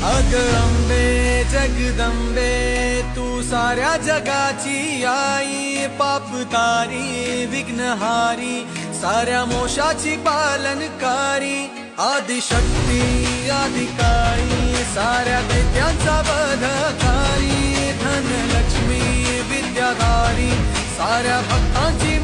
अग अंबे जगदंबे तू साऱ्या जगाची आई, पाप तारी विघ्नहारी साऱ्या मोशाची पालनकारी, आदिशक्ती आदिकाळी साऱ्या दैत्यांचा वधकारी, धनलक्ष्मी विद्याधारी साऱ्या भक्तांची